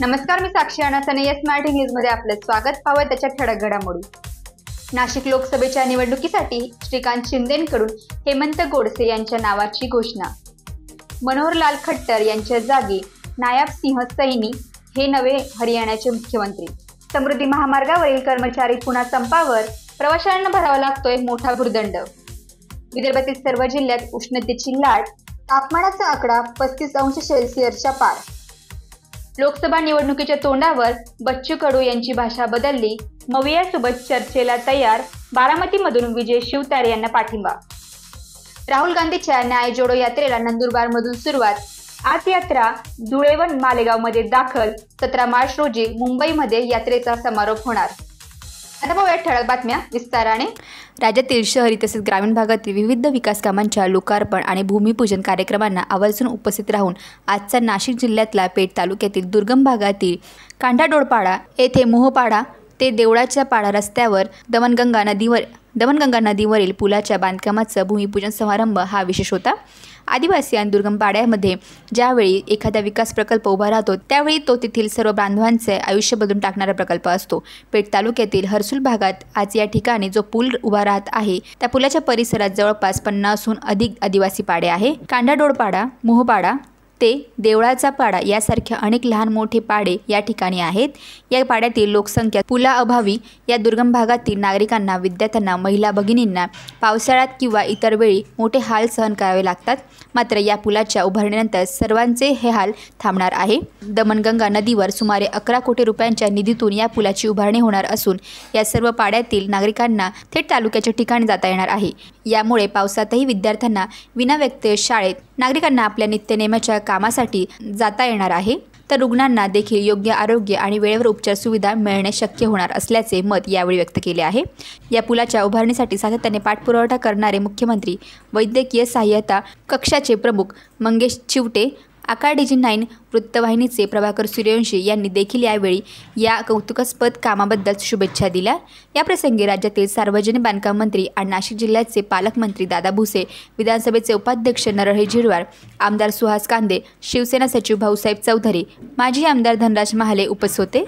नमस्कार, मी साक्षी अनासने येस मराठी न्यूजमध्ये आपलं स्वागत. पाहूया त्याच्या ठळक घडामोडी. नाशिक लोकसभेच्या निवडणुकीसाठी श्रीकांत शिंदेंकडून हेमंत गोडसे यांच्या नावाची घोषणा. मनोहरलाल खट्टर यांच्या जागी नायब सिंह सैनी हे नवे हरियाणाचे मुख्यमंत्री. समृद्धी महामार्गावरील कर्मचारी पुन्हा संपावर, प्रवाशांना भरावा लागतोय मोठा भुर्दंड. विदर्भातील सर्व जिल्ह्यात उष्णतेची लाट, तापमानाचा आकडा 35°C पार. लोकसभा निवडणुकीच्या तोंडावर बच्चू कडू यांची भाषा बदलली. मवियासोबत चर्चेला तयार, बारामतीमधून विजय शिवतारे यांना पाठिंबा. राहुल गांधीच्या न्याय जोडो यात्रेला नंदुरबारमधून सुरुवात. आज यात्रा धुळे व मालेगावमध्ये दाखल. 17 मार्च रोजी मुंबईमध्ये यात्रेचा समारोप होणार. आता पाहूया ठळक बातम्या विस्ताराने. राज्यातील शहरी तसेच ग्रामीण भागातील विविध विकास कामांच्या लोकार्पण आणि भूमिपूजन कार्यक्रमांना आवर्जून उपस्थित राहून आजचा नाशिक जिल्ह्यातला पेठ तालुक्यातील दुर्गम भागातील कांढाडोळपाडा येथे मोहपाडा ते देवळाच्या पाडा रस्त्यावर दमनगंगा नदीवरील पुलाच्या बांधकामाचा भूमिपूजन समारंभ हा विशेष होता. आदिवासी आणि दुर्गम पाड्यामध्ये ज्यावेळी एखादा विकास प्रकल्प उभा राहतो त्यावेळी तो तेथील सर्व बांधवांचे आयुष्य बदलून टाकणारा प्रकल्प असतो. पेठ तालुक्यातील हर्सुल भागात आज या ठिकाणी जो पूल उभा राहत आहे त्या पुलाच्या परिसरात जवळपास 50हून अधिक आदिवासी पाडे आहे. कांढाडोळपाडा, मोहपाडा ते देवळाचा पाडा यासारख्या अनेक लहान मोठे पाडे या ठिकाणी आहेत. या पाड्यातील लोकसंख्या पुलाअभावी या दुर्गम भागातील नागरिकांना, विद्यार्थ्यांना, महिला भगिनींना पावसाळ्यात किंवा इतर वेळी मोठे हाल सहन करावे लागतात. मात्र या पुलाच्या उभारणीनंतर सर्वांचे हे हाल थांबणार आहे. दमनगंगा नदीवर सुमारे 11 कोटी रुपयांच्या निधीतून या पुलाची उभारणी होणार असून या सर्व पाड्यातील नागरिकांना थेट तालुक्याच्या ठिकाणी जाता येणार आहे. यामुळे पावसातही विद्यार्थ्यांना विनाव्यत्यय शाळेत, नागरिकांना आपल्या नित्यनेमाच्या कामासाठी जाता येणार आहे. तर रुग्णांना देखील योग्य आरोग्य आणि वेळेवर उपचार सुविधा मिळणे शक्य होणार असल्याचे मत यावेळी व्यक्त केले आहे. या पुलाच्या उभारणीसाठी सातत्याने पाठपुरावा करणारे मुख्यमंत्री वैद्यकीय सहाय्यता कक्षाचे प्रमुख मंगेश चिवटे, आकार DG9 वृत्तवाहिनीचे प्रभाकर सूर्यवंशी यांनी देखील यावेळी या कौतुकास्पद कामाबद्दल शुभेच्छा दिल्या. याप्रसंगी राज्यातील सार्वजनिक बांधकाम मंत्री आणि नाशिक जिल्ह्याचे पालकमंत्री दादा भुसे, विधानसभेचे उपाध्यक्ष नरहरी झिरवाळ, आमदार सुहास कांदे, शिवसेना सचिव भाऊसाहेब चौधरी, माजी आमदार धनराज महाले उपस्थित होते.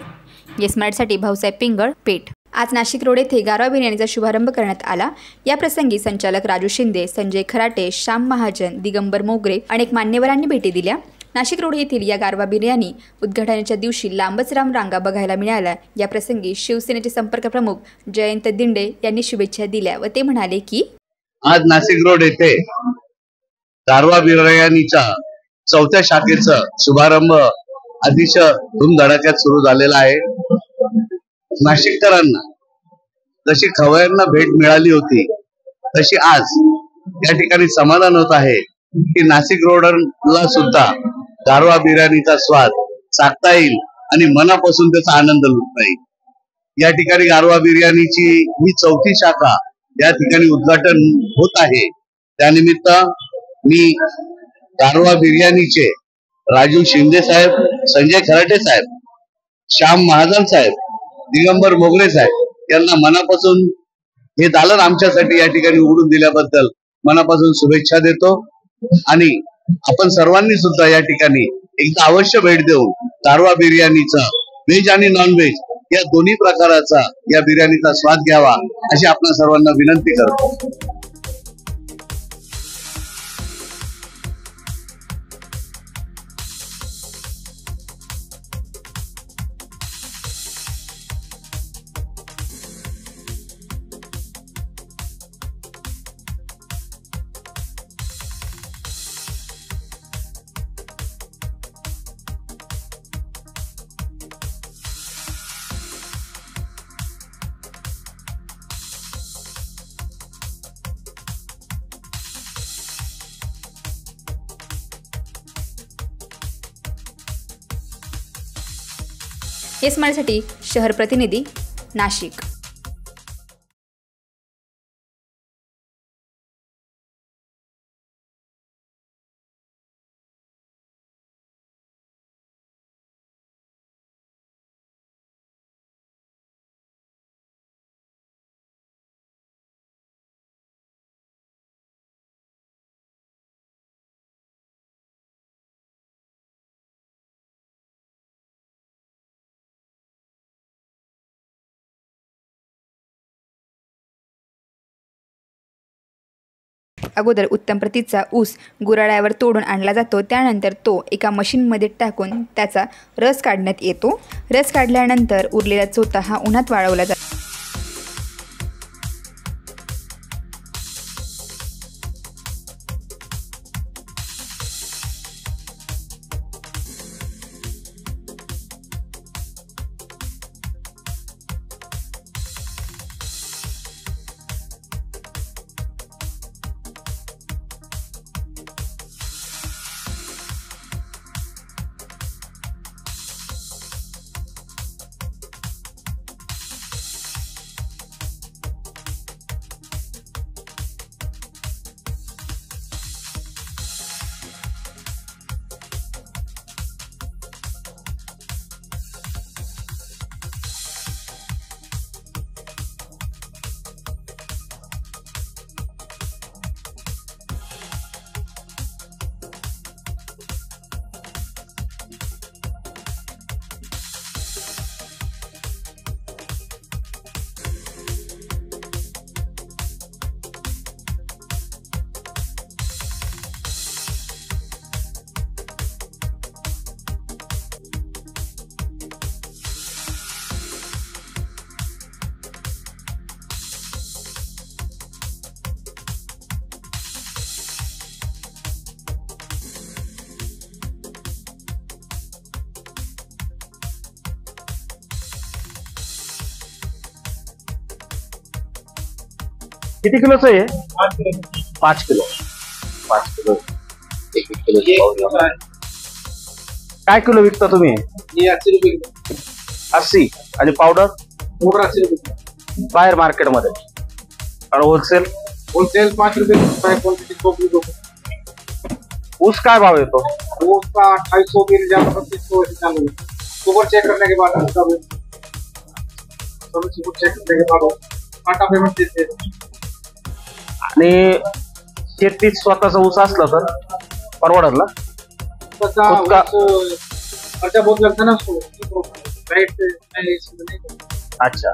येस मराठीसाठी भाऊसाहेब पिंगळ, पेठ. आज नाशिक रोड येथे गारवा बिर्याणीचा शुभारंभ करण्यात आला. या प्रसंगी संचालक राजू शिंदे, संजय खराटे, श्याम महाजन, दिगंबर मोगरे अनेक मान्यवरांनी भेटी दिल्या. नाशिक रोड येथील या गारवा बिर्याणी उद्घाटनाच्या दिवशी लांबच रांगा बघायला मिळाल्या. या प्रसंगी शिवसेनेचे संपर्क प्रमुख जयंत दिंडे यांनी शुभेच्छा दिल्या व ते म्हणाले की आज नाशिक रोड येथे गारवा बिर्याणीचा 4थ्या शाखेचा शुभारंभ अतिशय धूमधडाक्यात सुरू झालेला आहे. नाशिककरांना जशी खवय्यांना भेट मिळाली होती तशी आज या ठिकाणी समाधान होत आहे की नाशिक रोडला सुद्धा गारवा बिर्याणीचा स्वाद चाखता येईल आणि मनापासून त्याचा आनंद लुटता येईल. या ठिकाणी गारवा बिर्याणीची ही 4थी शाखा या ठिकाणी उद्घाटन होत आहे. त्यानिमित्त मी गारवा बिर्याणीचे राजू शिंदे साहेब, संजय खराटे साहेब, श्याम महाजन साहेब, दिगंबर मोगरे साहेब यांना मनापासून हे दालन आमच्यासाठी या ठिकाणी उघडून दिल्याबद्दल मनापासून शुभेच्छा देतो. आणि आपण सर्वांनी सुद्धा या ठिकाणी एकदा अवश्य भेट देऊन गारवा बिर्याणीचा व्हेज आणि नॉन व्हेज या दोन्ही प्रकाराचा या बिर्याणीचा स्वाद घ्यावा अशी आपण सर्वांना विनंती करतो. येस मराठीसाठी शहर प्रतिनिधी, नाशिक. अगोदर उत्तम प्रतीचा ऊस गुऱ्हाळ्यावर तोडून आणला जातो. त्यानंतर तो एका मशीनमध्ये टाकून त्याचा रस काढण्यात येतो. रस काढल्यानंतर उरलेला चोथा हा उन्हात वाळवला जातो. किती किलोचं आहे? 5 किलो. 5 किलो. 1 किलो. काय किलो विकता तुम्ही? 80 रुपये. 80. आणि पावडर? 80 रुपये. बाहेर मार्केटमध्ये. आणि होलसेल? होलसेल 5 रुपये. क्वांटिटी ऊस काय भाव येतो? ऊस का 250 मिल जाता 2500 चालू है. सुगर चेक करने के बाद सब सुगर चेक करने के बाद काटा पेमेंट देते हैं. आणि शेतीत स्वतःचा ऊस असला तर परवडला? उसका खर्चा बहुत लगता है ना उसको. रेट नहीं. अच्छा.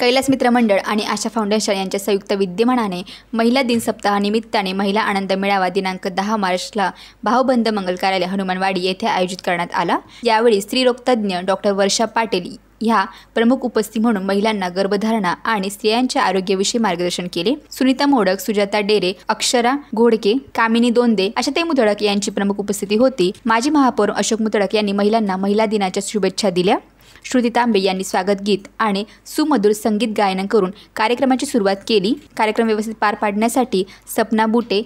कैलास मित्र मंडळ आणि आशा फाउंडेशन यांच्या संयुक्त विद्यमानाने महिला दिन सप्ताहानिमित्ताने महिला आनंद मेळावा दिनांक 10 मार्चला भावबंद मंगल कार्यालय हनुमानवाडी येथे आयोजित करण्यात आला। यावेळी स्त्रीरोगतज्ञ डॉक्टर वर्षा पाटील ह्या प्रमुख उपस्थिती म्हणून महिलांना गर्भधारणा आणि स्त्रियांच्या आरोग्याविषयी मार्गदर्शन केले। सुनीता मोडक, सुजाता डेरे, अक्षरा घोडके, कामिनी दोंदे, आशाताई मुतळक यांची प्रमुख उपस्थिती होती। माजी महापौर अशोक मुतळक यांनी महिलांना महिला दिनाच्या शुभेच्छा दिल्या। श्रुती तांबे यांनी स्वागत गीत आणि सुमधुर संगीत गायन करून कार्यक्रमाची सुरुवात केली। कार्यक्रम व्यवस्थित पार पाडण्यासाठी सपना बुटे,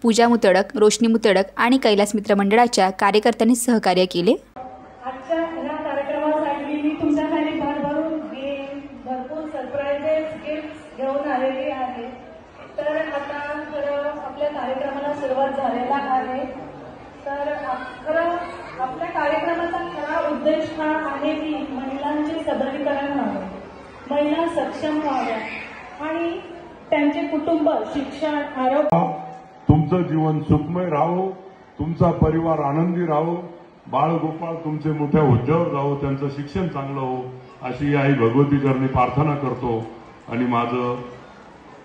पूजा मुतळक, रोशनी मुतळक आणि कैलास मित्र मंडळाच्या कार्यकर्त्यांनी सहकार्य केले। आजच्या या कार्यक्रमासाठी मी तुमच्यासाठी भरभरून भरपूर सरप्राइजेस गिफ्ट घेऊन आलेली आहे। तर आता खरं आपल्या कार्यक्रमाला सुरुवात झालेला आहे। तर खरं आपल्या कार्यक्रमाचा खरा उद्देश हा आहे की महिलांचे सबलीकरण व्हावे, महिला सक्षम व्हाव्या आणि त्यांचे कुटुंब, शिक्षण, आरोग्य, तुमचं जीवन सुखमय राहो, तुमचा परिवार आनंदी राहो, बाळगोपाळ तुमचे मोठ्या हुद्द्यावर जावो, त्यांचं शिक्षण चांगलं हो अशी आई भगवती चरणी प्रार्थना करतो आणि माझं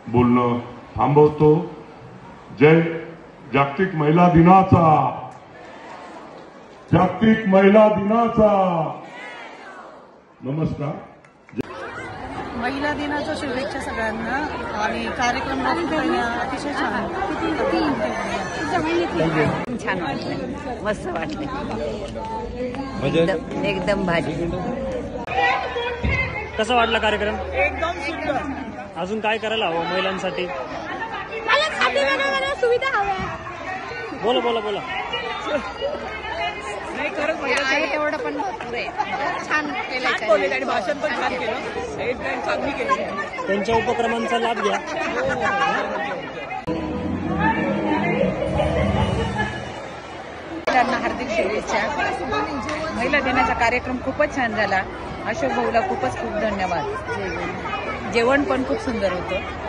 बोलणं थांबवतो। जय जागतिक महिला दिनाचा, जागतिक महिला दिनाचा नमस्कार। महिला दिनाच्या शुभेच्छा सगळ्यांना आणि कार्यक्रम अतिशय छान छान वाटले, मस्त वाटले, एकदम भारी। कसा वाटला कार्यक्रम? एकदम सुंदर। अजून काय करायला हवं महिलांसाठी? सुविधा हव्या। बोला बोला बोला। नाही खरंच आहे तेवढं पण छान केलं आणि भाषण पण छान केलं, चांगली केली। त्यांच्या उपक्रमांचा लाभ घ्या। त्यांना हार्दिक शुभेच्छा। महिला दिनाचा कार्यक्रम खूपच छान झाला। अशोक भाऊला खूप धन्यवाद। जेवण पण खूप सुंदर होतं।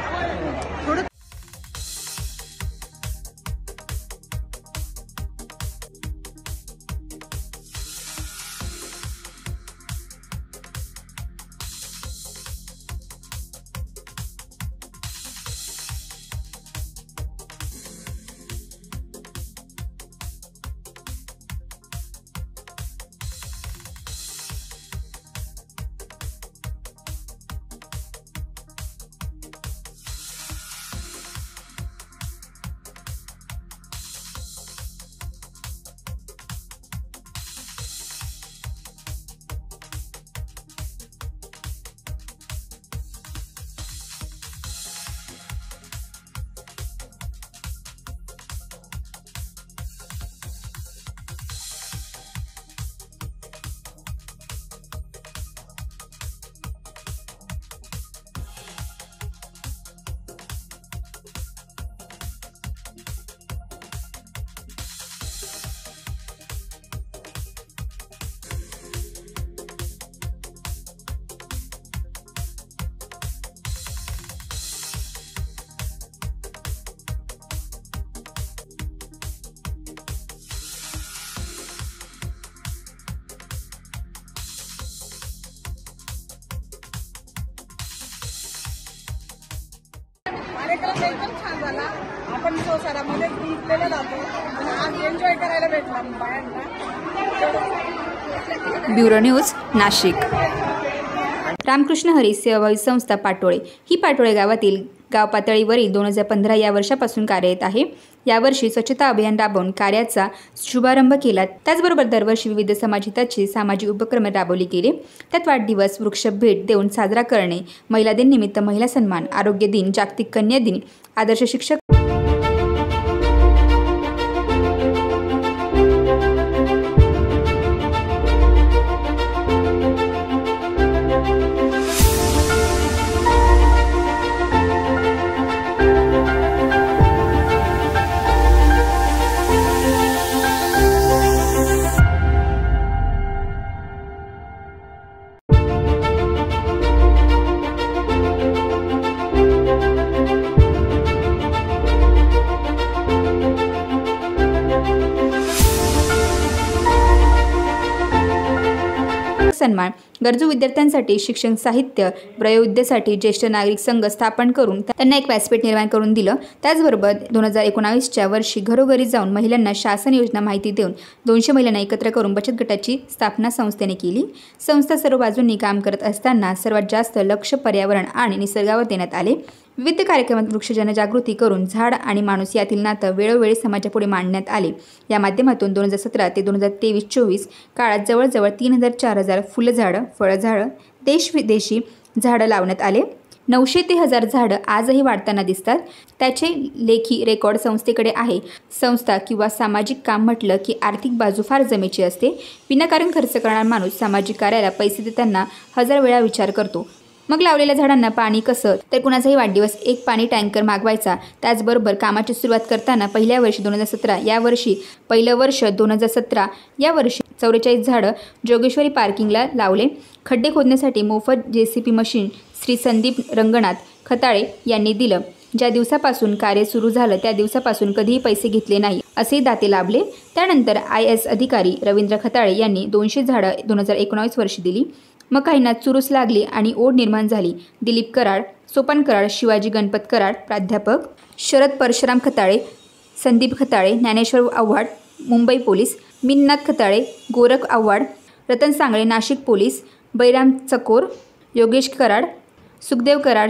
कार्यक्रम एकदम छान झाला। आपण संसारामध्ये गुंतलेलो जातो आणि आज एन्जॉय करायला भेटला बायांना। Bureau news, Nashik. रामकृष्ण हरी सेवाभावी संस्था पाटोळे ही पाटोळे गावातील गाव पातळीवरील 2015 या वर्षापासून कार्यरत आहे। यावर्षी स्वच्छता अभियान राबवून कार्याचा शुभारंभ केला। त्याचबरोबर दरवर्षी विविध समाजहिताचे सामाजिक उपक्रम राबवले गेले। त्यात वाढदिवस, वृक्ष भेट देऊन साजरा करणे, महिला दिन निमित्त महिला सन्मान, आरोग्य दिन, जागतिक कन्या दिन, आदर्श शिक्षक सन्मान गरजू विद्यार्थ्यांसाठी शिक्षण साहित्य, वयोवृद्धसाठी ज्येष्ठ नागरिक संघ स्थापन करून त्यांना एक व्यासपीठ निर्माण करून दिलं. त्याचबरोबर 2019च्या वर्षी घरोघरी जाऊन महिलांना शासन योजना माहिती देऊन 200 महिलांना एकत्र करून बचत गटाची स्थापना संस्थेने केली. संस्था सर्व बाजूंनी काम करत असताना सर्वात जास्त लक्ष पर्यावरण आणि निसर्गावर देण्यात आले. विविध कार्यक्रमात वृक्ष जनजागृती करून झाड आणि माणूस यातील नातं वेळोवेळी समाजापुढे मांडण्यात आले. या माध्यमातून 2017 ते 2023-24 काळात जवळजवळ 3000-4000 फुलझाडं, फळझाडं, देश-विदेशी झाडं लावण्यात आले. 900 ते 1000 झाडं आजही वाढताना दिसतात. त्याचे लेखी रेकॉर्ड संस्थेकडे आहे. संस्था किंवा सामाजिक काम म्हटलं की आर्थिक बाजू फार जमेची असते. विनाकारण खर्च करणारा माणूस सामाजिक कार्याला पैसे देताना 1000 वेळा विचार करतो. मग लावलेल्या झाडांना पाणी कसं, तर कुणाचाही वाढदिवस एक पाणी टँकर मागवायचा. त्याचबरोबर कामाची सुरुवात करताना पहिल्या वर्षी 2017, या वर्षी पहिलं वर्ष 2017, या वर्षी 44 झाडं जोगेश्वरी पार्किंगला लावले. खड्डे खोदण्यासाठी मोफत JCB मशीन श्री संदीप रंगनाथ खताळे यांनी दिलं. ज्या दिवसापासून कार्य सुरू झालं त्या दिवसापासून कधीही पैसे घेतले नाही असे दाते लाभले. त्यानंतर IS अधिकारी रवींद्र खताळे यांनी 200 झाडं 2019 वर्षी दिली. मग काहींना चुरूस लागली आणि ओढ निर्माण झाली. दिलीप कराड, सोपान कराड, शिवाजी गणपत कराड, प्राध्यापक शरद परशुराम खताळे, संदीप खताळे, ज्ञानेश्वर आव्हाड, मुंबई पोलीस, मीननाथ खताळे, गोरख आव्हाड, रतन सांगळे, नाशिक पोलीस, बैराम चकोर, योगेश कराड, सुखदेव कराड,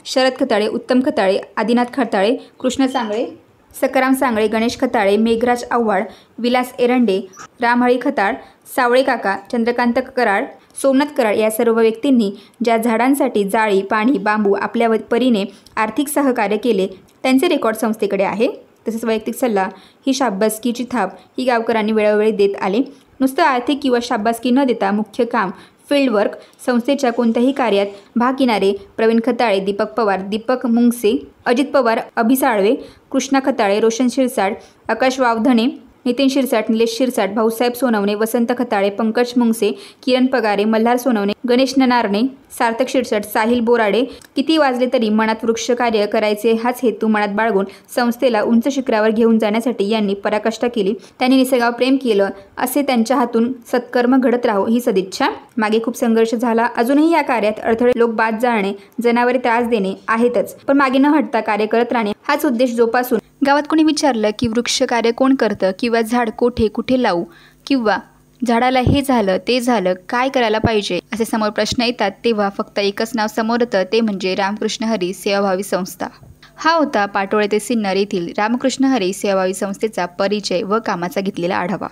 शरद खताळे, उत्तम खताळे, आदिनाथ खताळे, कृष्ण सांगळे, सकाराम सांगळे, गणेश खताळे, मेघराज आव्हाड, विलास एरंडे, रामहळी खताळ, सावळे काका, चंद्रकांत कराड, सोमनाथ कराड या सर्व व्यक्तींनी ज्या झाडांसाठी जाळी, पाणी, बांबू आपल्या परीने आर्थिक सहकार्य केले त्यांचे रेकॉर्ड संस्थेकडे आहे. तसेच वैयक्तिक सल्ला ही शाबासकीची थाप ही गावकऱ्यांनी वेळोवेळी देत आले. नुसतं आर्थिक किंवा शाबासकी न देता मुख्य काम फील्ड वर्क, संस्थेच्या कोणत्याही कार्यात भाग घेणारे प्रवीण खताळे, दीपक पवार, दीपक मुंगसे, अजित पवार, अभि साळवे, कृष्णा खताळे, रोशन शिरसाट, आकाश वावधणे, नितीन शिरसाट, निलेश शिरसाट, भाऊसाहेब सोनवणे, वसंत खताळे, पंकज मुंगसे, किरण पगारे, मल्हार सोनवणे, गणेश ननारणे, सार्थक शिरसाट, साहिल बोराडे. किती वाजले तरी मनात वृक्ष कार्य करायचे हाच हेतू मनात बाळगून संस्थेला उंच शिखरावर घेऊन जाण्यासाठी यांनी पराकाष्ठा केली. त्यांनी निसर्गावर प्रेम केलं असे त्यांच्या हातून सत्कर्म घडत राहो ही सदिच्छा. मागे खूप संघर्ष झाला. अजूनही या कार्यात अडथळे, लोक बाद जाळणे, जनावरे त्रास देणे आहेतच. पण मागे न हटता कार्य करत राहणे हाच उद्देश जोपासून गावात कोणी विचारलं की वृक्ष कार्य कोण करतं किंवा झाड कुठे लावू किंवा झाडाला हे झालं ते झालं काय करायला पाहिजे असे समोर प्रश्न येतात तेव्हा फक्त एकच नाव समोर येतं, ते म्हणजे रामकृष्ण हरी सेवाभावी संस्था. हा होता पाटोळे ते सिन्नर येथील रामकृष्ण हरी सेवाभावी संस्थेचा परिचय व कामाचा घेतलेला आढावा.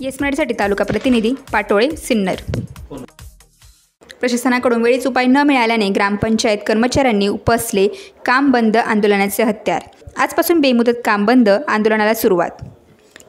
येस मराठीसाठी तालुका प्रतिनिधी पाटोळे सिन्नर. प्रशासनाकडून वेळीच उपाय न मिळाल्याने ग्रामपंचायत कर्मचाऱ्यांनी उपसले काम बंद आंदोलनाचे हत्यार. आजपासून बेमुदत काम बंद आंदोलनाला सुरुवात.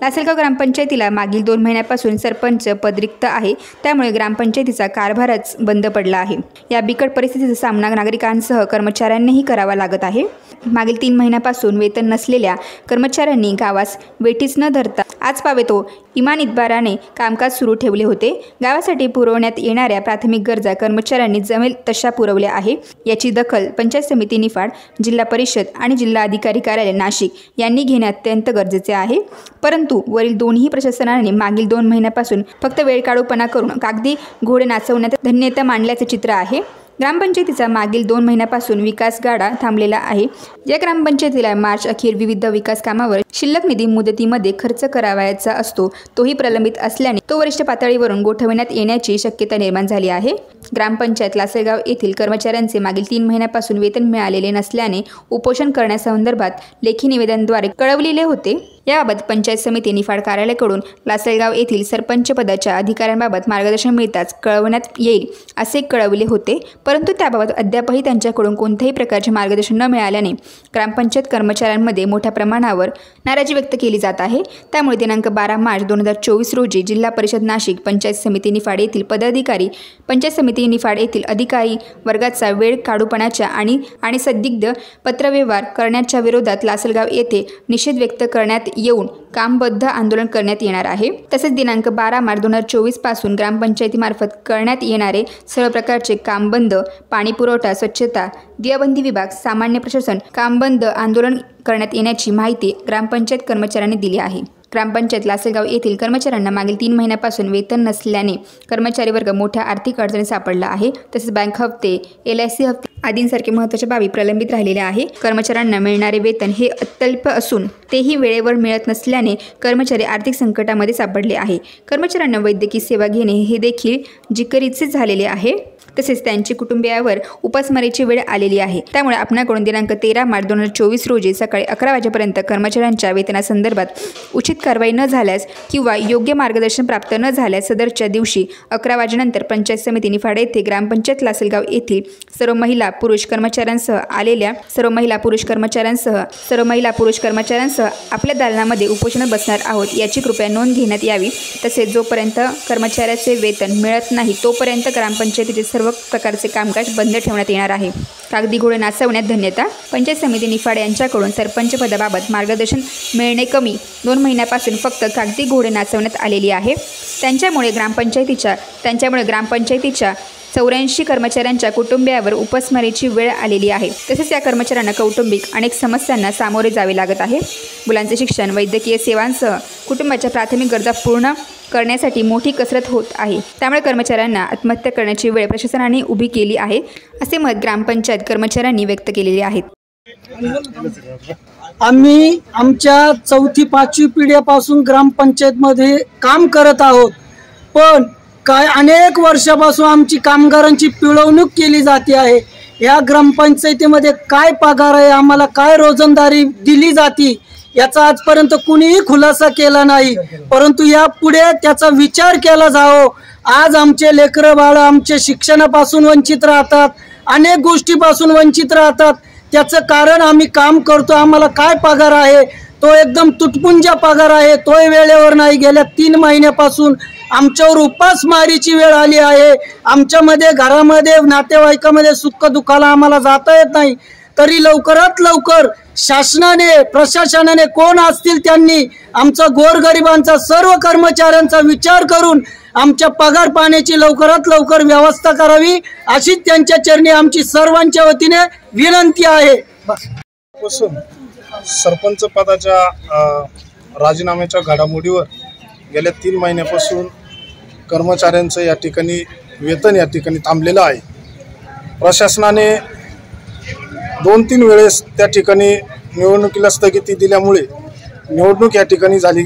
लासलगाव ग्रामपंचायतीला मागील 2 महिन्यापासून सरपंच पद रिक्त आहे. त्यामुळे ग्रामपंचायतीचा कारभारच बंद पडला आहे. या बिकट परिस्थितीचा सामना नागरिकांसह कर्मचाऱ्यांनीही करावा लागत आहे. मागील 3 महिन्यापासून वेतन नसलेल्या कर्मचाऱ्यांनी गावास वेठीस न धरता आज पावेतो इमान इतबाराने कामकाज सुरू ठेवले होते. गावासाठी पुरवण्यात येणाऱ्या प्राथमिक गरजा कर्मचाऱ्यांनी जमेल तशा पुरवल्या आहे. याची दखल पंचायत समिती निफाड, जिल्हा परिषद आणि जिल्हा अधिकारी कार्यालय नाशिक यांनी घेणे अत्यंत गरजेचे आहे. परंतु वरील दोन्ही प्रशासनाने मागील 2 महिन्यापासून फक्त वेळकाढूपणा करून कागदी घोडे नाचवण्यात धन्यता मांडल्याचे चित्र आहे. ग्रामपंचायतीचा मागील 2 महिन्यापासून विकास गाडा थांबलेला आहे. या ग्रामपंचायतीला मार्च अखेर विविध विकास कामावर शिल्लक निधी मुदतीमध्ये खर्च करावयाचा असतो, तोही प्रलंबित असल्याने तो वरिष्ठ पातळीवरून गोठवण्यात येण्याची शक्यता निर्माण झाली आहे. ग्रामपंचायत लासलगाव येथील कर्मचाऱ्यांचे मागील 3 महिन्यापासून वेतन मिळालेले नसल्याने उपोषण करण्यासंदर्भात लेखी निवेदनाद्वारे कळवलेले होते. याबाबत पंचायत समिती निफाड कार्यालयाकडून लासलगाव येथील सरपंच पदाच्या अधिकाऱ्यांबाबत मार्गदर्शन मिळताच कळवण्यात येईल असे कळवले होते, परंतु त्याबाबत अद्यापही त्यांच्याकडून कोणत्याही प्रकारचे मार्गदर्शन न मिळाल्याने ग्रामपंचायत कर्मचाऱ्यांमध्ये मोठ्या प्रमाणावर नाराजी व्यक्त केली जात आहे। त्यामुळे दिनांक 12 मार्च 2024 रोजी जिल्हा परिषद नाशिक, पंचायत समिती निफाड येथील पदाधिकारी, पंचायत समिती निफाड येथील अधिकारी वर्गाचा वेळ काढूपणाच्या आणि संदिग्ध पत्रव्यवहार करण्याच्या विरोधात लासलगाव येथे निषेध व्यक्त करण्यात येऊन कामबद्ध आंदोलन करण्यात येणार आहे। तसेच दिनांक 12 मार्च 2024 पासून ग्रामपंचायतीमार्फत करण्यात येणारे सर्व प्रकारचे काम बंद, पाणी पुरवठा, स्वच्छता, दियाबंदी विभाग, सामान्य प्रशासन काम बंद आंदोलन करण्यात येण्याची माहिती ग्रामपंचायत कर्मचाऱ्यांनी दिली आहे। ग्रामपंचायत लासलगाव येथील कर्मचाऱ्यांना मागील 3 महिन्यापासून वेतन नसल्याने कर्मचारी वर्ग मोठ्या आर्थिक अडचणीत सापडला आहे। तसेच बँक हप्ते, LIC हप्ते आदींसारखे महत्त्वाच्या बाबी प्रलंबित राहिलेल्या आहे। कर्मचाऱ्यांना मिळणारे वेतन हे अत्यल्प असून तेही वेळेवर मिळत नसल्याने कर्मचारी आर्थिक संकटामध्ये सापडले आहे। कर्मचाऱ्यांना वैद्यकीय सेवा घेणे हे देखील जिकरीचे झालेले आहे। तसेच त्यांची कुटुंबियावर उपासमारीची वेळ आलेली आहे। त्यामुळे आपणाकडून दिनांक 13 मार्च 2024 रोजी सकाळी 11 वाजेपर्यंत कर्मचाऱ्यांच्या वेतनासंदर्भात उचित कारवाई न झाल्यास किंवा योग्य मार्गदर्शन प्राप्त न झाल्यास सदरच्या दिवशी 11 वाजेनंतर पंचायत समिती निफाड येथे ग्रामपंचायत लासलगाव येथील सर्व महिला पुरुष कर्मचाऱ्यांसह आपल्या दालनामध्ये उपोषणात बसणार आहोत याची कृपया नोंद घेण्यात यावी। तसेच जोपर्यंत कर्मचाऱ्याचे वेतन मिळत नाही तोपर्यंत ग्रामपंचायतीचे सर्व प्रकारचे कामकाज बंद ठेवण्यात येणार आहे। कागदी घोडे नाचवण्यात धन्यता। पंचायत समिती निफाड यांच्याकडून सरपंच पदाबाबत मार्गदर्शन मिळणे कमी, 2 महिन्यापासून फक्त कागदी घोडे नाचवण्यात आलेली आहे। त्यांच्यामुळे ग्रामपंचायतीच्या 84 कर्मचाऱ्यांच्या कुटुंबियावर उपासमारीची वेळ आलेली आहे। तसेच या कर्मचाऱ्यांना कौटुंबिक अनेक समस्यांना सामोरे जावे लागत आहे। मुलांचे शिक्षण, वैद्यकीय सेवांसह कुटुंबाच्या प्राथमिक गरजा पूर्ण करण्यासाठी मोठी कसरत होत आहे। त्यामुळे कर्मचाऱ्यांना आत्महत्या करण्याची वेळ प्रशासनाने उभी केली आहे असे मत ग्रामपंचायत कर्मचाऱ्यांनी व्यक्त केलेले आहे। आम्ही आमच्या 4थी-5वी पिढ्यापासून ग्रामपंचायतमध्ये काम करत आहोत, पण काय अनेक वर्षापासून आमची कामगारांची पिळवणूक केली जाते आहे। या ग्रामपंचायतीमध्ये काय पगार आहे, आम्हाला काय रोजंदारी दिली जाते याचा आजपर्यंत कुणीही खुलासा केला नाही, परंतु यापुढे त्याचा विचार केला जावो। आज आमचे लेकरं बाळ आमच्या शिक्षणापासून वंचित राहतात, अनेक गोष्टीपासून वंचित राहतात। त्याचं कारण आम्ही काम करतो, आम्हाला काय पगार आहे तो एकदम तुटपुंजा पगार आहे, तोही वेळेवर नाही। गेल्या 3 महिन्यापासून आमच्यावर उपासमारीची वेळ आली आहे। आमच्यामध्ये घरामध्ये नातेवाईकामध्ये सुख दुःखाला आम्हाला जाता येत नाही, तरी लवकरात लवकर शासनाने प्रशासनाने कोण असतील त्यांनी आमचा गोरगरिबांचा सर्व कर्मचाऱ्यांचा विचार करून आमच्या पगार पाण्याची लवकरात लवकर व्यवस्था करावी अशी त्यांच्या चरणी आमची सर्वांच्या वतीने विनंती आहे। सरपंच पदाच्या राजीनाम्याच्या घडामोडीवर गेल्या 3 महिन्यापासून कर्मचाऱ्यांचं या ठिकाणी वेतन या ठिकाणी थांबलेलं आहे। प्रशासनाने 2-3 वेळेस त्या ठिकाणी निवडणुकीला स्थगिती दिल्यामुळे निवडणूक या ठिकाणी झाली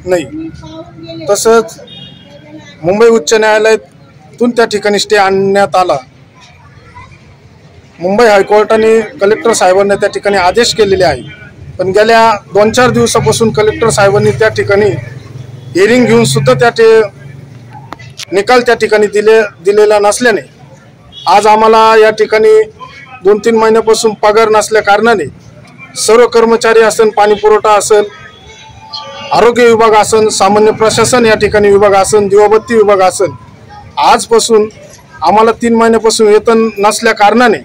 नाही। तसंच मुंबई उच्च न्यायालयातून त्या ठिकाणी स्टे आणण्यात आला। मुंबई हायकोर्टाने कलेक्टर साहेबांना त्या ठिकाणी आदेश केलेले आहे, पण गेल्या 2-4 दिवसापासून कलेक्टर साहेबांनी त्या ठिकाणी हिअरिंग घेऊन सुद्धा निकाल त्या ठिकाणी दिलेला नसल्याने आज आम्हाला या ठिकाणी 2-3 महिन्यापासून पगार नसल्या कारणाने सर्व कर्मचारी असेल, पाणी पुरवठा असेल, आरोग्य विभाग असेल, सामान्य प्रशासन या ठिकाणी विभाग असेल, दिवाबत्ती विभाग असेल, आजपासून आम्हाला 3 महिन्यापासून वेतन नसल्या कारणाने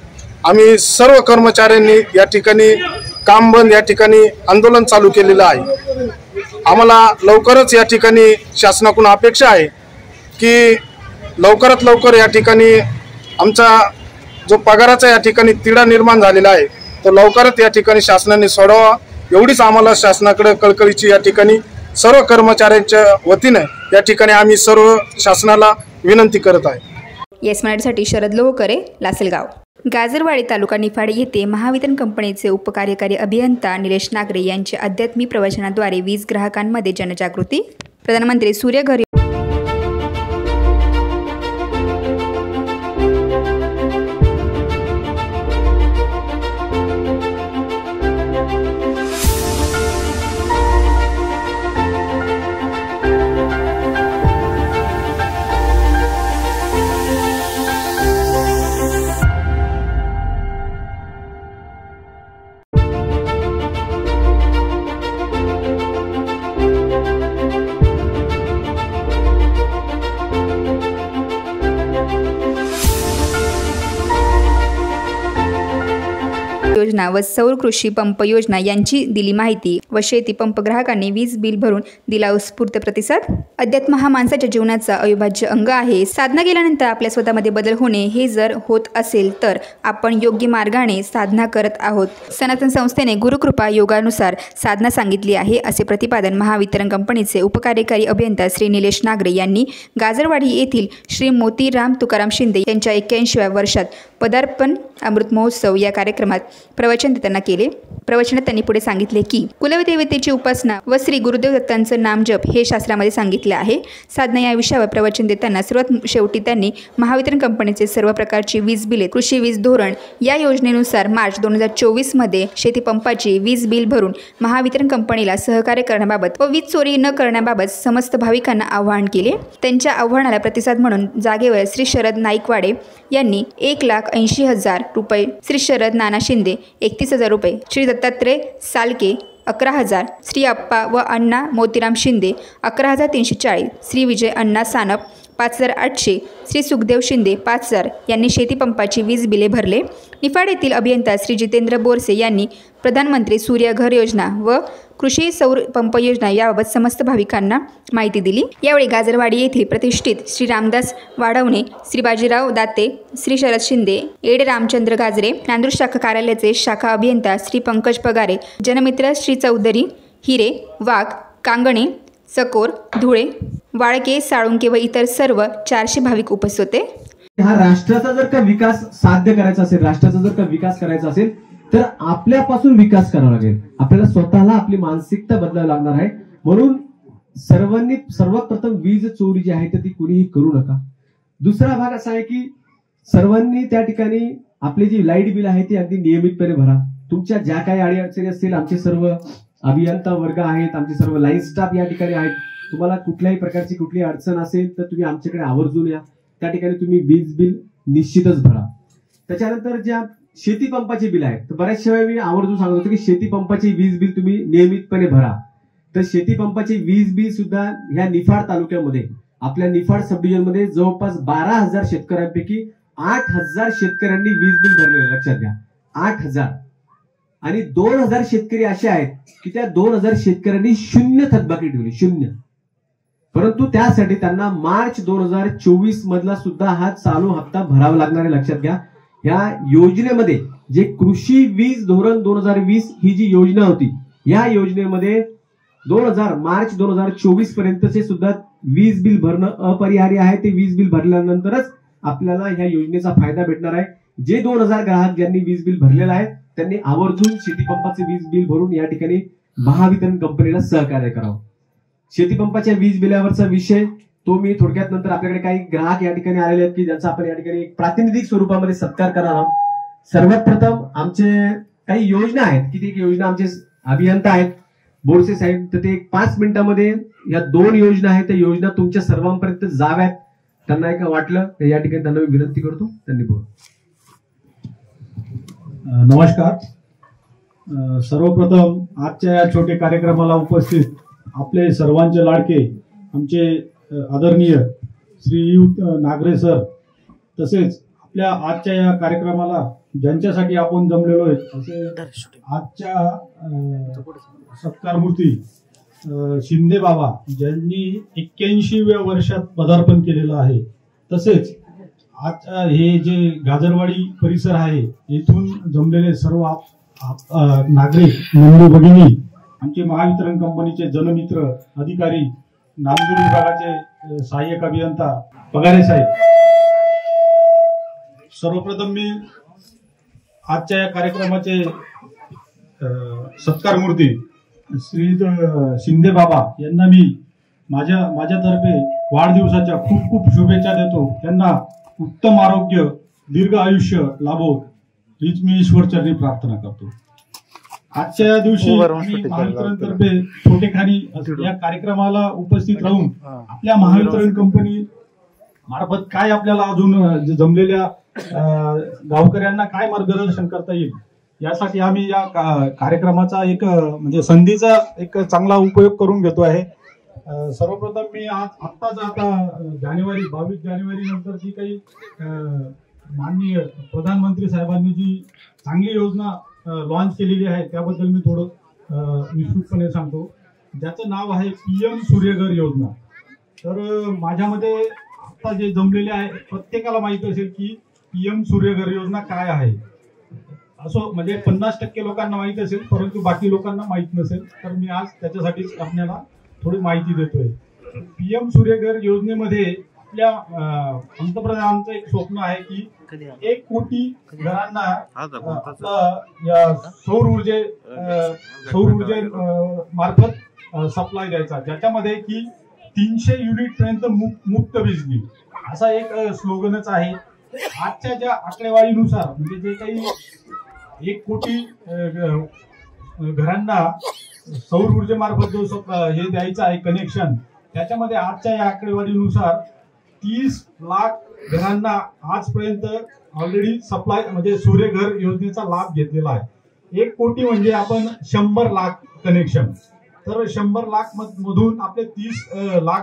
आम्ही सर्व कर्मचाऱ्यांनी या ठिकाणी काम बंद या ठिकाणी आंदोलन चालू केलेलं आहे। आम्हाला लवकरच या ठिकाणी शासनाकडून अपेक्षा आहे की लवकरात लवकर या ठिकाणी आमचा जो पगाराचा या ठिकाणी तिढा निर्माण झालेला आहे तो लवकरच या ठिकाणी शासनाने सोडवा, एवढीच आम्हाला शासनाकडे कळकळीची या ठिकाणी सर्व कर्मचाऱ्यांच्या वतीने या ठिकाणी आम्ही सर्व शासनाला विनंती करत आहे। येस मराठीसाठी शरद लोहकरे, लासलगाव। गाजरवाडी तालुका निफाड येथे महावितरण कंपनीचे उपकार्यकारी अभियंता निलेश नागरे यांच्या आध्यात्मिक प्रवचनाद्वारे वीज ग्राहकांमध्ये जनजागृती। प्रधानमंत्री सूर्यघर योजना व सौर कृषी पंप योजना यांची दिली माहिती व शेती पंप ग्राहकांनी वीज बिल भरून दिला उत्स्फूर्त प्रतिसाद। अध्यात्म हा माणसाच्या जीवनाचा अविभाज्य अंग आहे। साधना केल्यानंतर आपल्या स्वतःमध्ये बदल होणे हे जर होत असेल तर आपण योग्य मार्गाने साधना करत आहोत। सनातन संस्थेने गुरुकृपा योगानुसार साधना सांगितली आहे, असे प्रतिपादन महावितरण कंपनीचे उपकार्यकारी अभियंता श्री निलेश नागरे यांनी गाजरवाडी येथील श्री मोतीराम तुकाराम शिंदे यांच्या 81व्या वर्षात पदार्पण अमृत महोत्सव या कार्यक्रमात प्रवचन देताना केले। प्रवचनात त्यांनी पुढे सांगितले की कुलदेवतेची उपासना व श्री गुरुदेव दत्तांचं नामजप हे शास्त्रामध्ये सांगितले आहे। साधना या विषयावर प्रवचन देताना सर्वात शेवटी त्यांनी महावितरण कंपनीचे सर्व प्रकारची वीज बिले, कृषी वीज धोरण या योजनेनुसार मार्च 2024 मध्ये शेती पंपाची वीज बिल भरून महावितरण कंपनीला सहकार्य करण्याबाबत व वीज चोरी न करण्याबाबत समस्त भाविकांना आवाहन केले। त्यांच्या आवाहनाला प्रतिसाद म्हणून जागेवर श्री शरद नाईकवाडे यांनी 1,80,000 रुपये, श्री शरद नाना शिंदे 31,000 रुपये, श्री दत्तात्रय सालके 11,000, श्री अप्पा व अण्णा मोतीराम शिंदे 11,340, श्री विजय अण्णा सानप 5,800, श्री सुखदेव शिंदे 5,000 यांनी शेतीपंपाची वीज बिले भरले। निफाड येथील अभियंता श्री जितेंद्र बोरसे यांनी प्रधानमंत्री सूर्य घर योजना व कृषी सौर पंप योजना याबाबत समस्त भाविकांना माहिती दिली। यावेळी गाजरवाडी येथील प्रतिष्ठित श्री रामदास वाढवणे, श्री बाजीराव दाते, श्री शरद शिंदे, एड रामचंद्र गाजरे, नांदूर शाखा कार्यालयाचे शाखा अभियंता श्री पंकज पगारे, जनमित्र श्री चौधरी, हिरे, वाघ, कांगणे, सकोर, धुळे, वाळके, साळुंके व इतर सर्व 400 भाविक उपस्थित होते। हा राष्ट्राचा जर का विकास साध्य करायचा असेल, राष्ट्राचा जर का विकास करायचा असेल तर आपल्यापासून विकास करावा लागेल। आपल्याला स्वतःला आपली मानसिकता बदलावी लागणार आहे। म्हणून सर्वांनी सर्वप्रथम वीज चोरी जी आहे तर ती कुणीही करू नका। दुसरा भाग असा आहे की सर्वांनी त्या ठिकाणी आपली जी लाईट बिल आहे ती अगदी नियमितपणे भरा। तुमच्या ज्या काही अडीअडचणी असतील, आमचे सर्व अभियंता वर्ग आहेत, आमचे सर्व लाईन स्टाफ या ठिकाणी आहेत। तुम्हाला कुठल्याही प्रकारची कुठली अडचण असेल तर तुम्ही आमच्याकडे आवर्जून या। त्या ठिकाणी तुम्ही वीज बिल निश्चितच भरा। त्याच्यानंतर ज्या शेती पंपाची बिल आहे तर बऱ्याचशा वेळी मी आवर्जून सांगत होतो की शेती पंपाची वीज बिल तुम्ही नियमितपणे भरा। तर शेती पंपाची वीज बिल सुद्धा ह्या निफाड तालुक्यामध्ये, आपल्या निफाड सब डिव्हिजन मध्ये जवळपास 12,000 शेतकऱ्यांपैकी 8,000 शेतकऱ्यांनी वीज बिल भरलेलं, लक्षात घ्या 8,000। आणि 2,000 शेतकरी असे आहेत की त्या 2,000 शेतकऱ्यांनी 0 थकबाकी ठेवली, 0। परंतु त्यासाठी त्यांना मार्च 2024 मधला सुद्धा हा चालू हप्ता भरावा लागणार आहे, लक्षात घ्या। या योजनेमध्ये जे कृषी वीज धोरण 2020 ही जी योजना होती, या योजनेमध्ये मार्च 2024 पर्यंतचे सुद्धा वीज बिल भरणं अपरिहार्य आहे। ते वीज बिल भरल्यानंतरच आपल्याला ह्या योजनेचा फायदा भेटणार आहे। जे 2,000 ग्राहक ज्यांनी वीज बिल भरलेलं आहे त्यांनी आवर्जून शेतीपंपाचे वीज बिल भरून या ठिकाणी महावितरण कंपनीला सहकार्य करावं। शेतीपंपाच्या वीज बिलावरचा विषय तो मी थोडक्यात नंतर, आपल्याकडे काही ग्राहक या ठिकाणी आलेले आहेत की ज्यांचा आपण या ठिकाणी प्रातिनिधिक स्वरूपामध्ये सत्कार करणार आहोत। सर्वात प्रथम आमचे काही योजना आहेत की ती योजना आमचे अभियंता आहेत बोरसे साहेब, तर ते 5 मिनिटांमध्ये या 2 योजना आहेत त्या योजना तुमच्या सर्वांपर्यंत जाव्यात, त्यांना एक वाटलं तर या ठिकाणी त्यांना मी विनंती करतो, त्यांनी बोल। नमस्कार। सर्वप्रथम आजच्या या छोट्या कार्यक्रमाला उपस्थित आपले सर्वांचे लाडके आमचे आदरणीय श्रीयुत नागरे सर, तसेच आपल्या आजच्या या कार्यक्रमाला ज्यांच्यासाठी आपण जमलेलो आहेत असे आजच्या सत्कारमूर्ती शिंदे बाबा, ज्यांनी 81व्या वर्षात पदार्पण केलेलं आहे। तसेच आज हे जे गाजरवाडी परिसर आहे येथून जमलेले सर्व नागरिक बंधू भगिनी, आमचे महावितरण कंपनीचे जनमित्र अधिकारी, नांदूर विभागाचे सहाय्यक अभियंता पगारे साहेब, सर्वप्रथम मी आजच्या या कार्यक्रमाचे सत्कारमूर्ती श्री शिंदे बाबा यांना मी माझ्यातर्फे वाढदिवसाच्या खूप खूप शुभेच्छा देतो। त्यांना उत्तम आरोग्य, दीर्घ आयुष्य लाभो हीच मी ईश्वरचरणी प्रार्थना करतो। आजच्या या दिवशी महावितरणतर्फे छोटेखानी या कार्यक्रमाला उपस्थित राहून आपल्या महावितरण कंपनी मार्फत काय आपल्याला अजून जमलेल्या गावकऱ्यांना काय मार्गदर्शन करता येईल यासाठी आम्ही या कार्यक्रमाचा एक म्हणजे संधीचा एक चांगला उपयोग करून घेतो आहे। सर्वप्रथम मी आत्ताच आता 22 जानेवारी नंतर जी काही माननीय प्रधानमंत्री साहेबांनी जी चांगली योजना लॉन्च केलेली आहे त्याबद्दल मी थोडं विस्तृतपणे सांगतो. ज्याचं नाव आहे PM सूर्यघर योजना. तर माझ्यामध्ये आता जे जमलेले आहे प्रत्येकाला माहित असेल की PM सूर्यघर योजना काय आहे. असं म्हणजे 50% लोकांना माहित असेल, परंतु बाकी लोकांना माहित नसेल. तर मी आज त्याच्यासाठीच आपल्याला थोडी माहिती देतोय. PM सूर्यघर योजनेमध्ये आपल्या पंतप्रधानांचं एक स्वप्न आहे की 1 कोटी घरांना या सौर ऊर्जे मार्फत सप्लाय द्यायचा, ज्याच्यामध्ये की 300 युनिट पर्यंत मुक्त बिजली असा एक स्लोगनच आहे. आजच्या ज्या आकडेवारीनुसार म्हणजे जे काही 1 कोटी घरांना सौर ऊर्जेमार्फत जो हे द्यायचं आहे कनेक्शन, त्याच्यामध्ये आजच्या या आकडेवारीनुसार 30 लाख घरांना आजपर्यंत ऑलरेडी सप्लाय म्हणजे सूर्यघर योजनेचा लाभ घेतलेला आहे. 1 कोटी म्हणजे आपण 100 लाख कनेक्शन. तर 100 लाख मधून आपले 30 लाख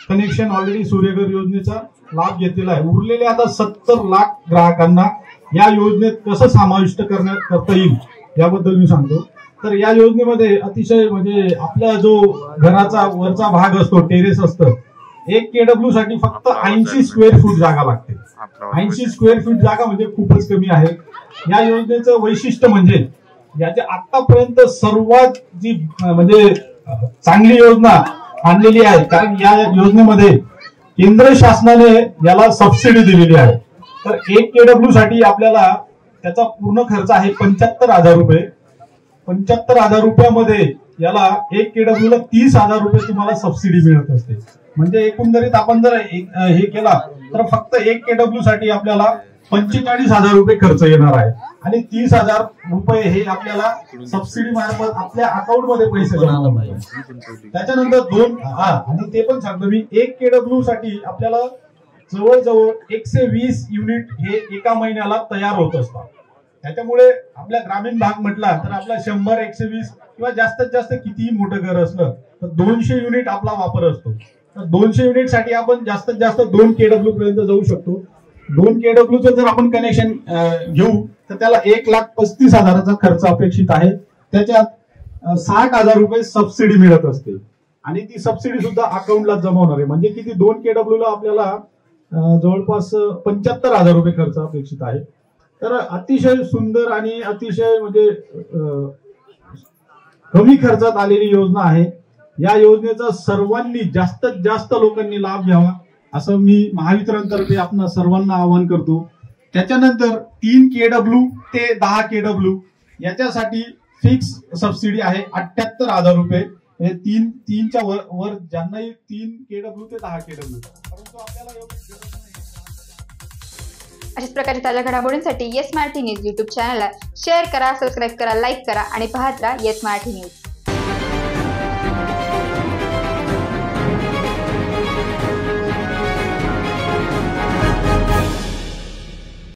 कनेक्शन ऑलरेडी सूर्यघर योजनेचा लाभ घेतलेला आहे. उरलेले आता 70 लाख ग्राहकांना या योजनेत कसं समाविष्ट करता येईल याबद्दल मी सांगतो. तर या योजनेमध्ये अतिशय म्हणजे आपला जो घराचा वरचा भाग असतो, टेरेस असतं, 1 KW साठी फक्त 80 स्क्वेअर फूट जागा लागते. 80 स्क्वेअर फूट जागा म्हणजे खूपच कमी आहे. या योजनेचं वैशिष्ट्य म्हणजे याच्या आतापर्यंत सर्वात जी म्हणजे चांगली योजना आणलेली आहे, कारण या योजनेमध्ये केंद्र शासनाने याला सबसिडी दिलेली आहे. तर 1 KW साठी आपल्याला त्याचा पूर्ण खर्च आहे 75,000 रुपये. 75,000 रुपयामध्ये याला 1 KW ला 30,000 रुपये तुम्हाला सबसिडी मिळत असते. म्हणजे एकंदरीत आपण जर हे केला तर फक्त 1 KW साठी आपल्याला 45,000 रुपये खर्च येणार आहे आणि 30,000 रुपये हे आपल्याला सबसिडी मार्फत आपल्या अकाउंट मध्ये पैसे जमा होतात. त्याच्यानंतर आणि ते पण सांगतो मी, 1 KW साठी आपल्याला जवळजवळ 120 युनिट हे एका महिन्याला तयार होत असतात. त्याच्यामुळे आपल्या ग्रामीण भाग म्हटला तर आपला 100, 120 किंवा जास्तीत जास्त कितीही मोठं घर असलं तर 200 युनिट आपला वापर असतो. तर 200 युनिट साठी आपण जास्तीत जास्त 2 KW पर्यंत जाऊ शकतो. 2 KW जर आपण कनेक्शन घेऊ तर त्याला 1,35,000चा खर्च अपेक्षित आहे. त्याच्यात 60,000 रुपये सबसिडी मिळत असते आणि ती सबसिडी सुद्धा अकाउंटला जमा होणार आहे. म्हणजे किती 2 KW ला आपल्याला जवळपास 75,000 रुपये खर्च अपेक्षित आहे. तर अतिशय सुंदर आणि अतिशय म्हणजे कमी खर्चात आलेली योजना आहे. या योजनेचा सर्वांनी जास्तीत जास्त लोकांनी लाभ घ्यावा असं मी महावितरणतर्फे आपण सर्वांना आवाहन करतो. त्याच्यानंतर 3 KW ते 10 KW याच्यासाठी फिक्स सबसिडी आहे 78,000 रुपये. म्हणजे 3च्या वर ज्यांनाही 3 KW ते 10 KW. परंतु आपल्याला अशाच प्रकारच्या ताज्या घडामोडींसाठी येस मराठी न्यूज YouTube चॅनलला शेअर करा, सबस्क्राईब करा, लाईक करा आणि पाहत राहा येस मराठी न्यूज.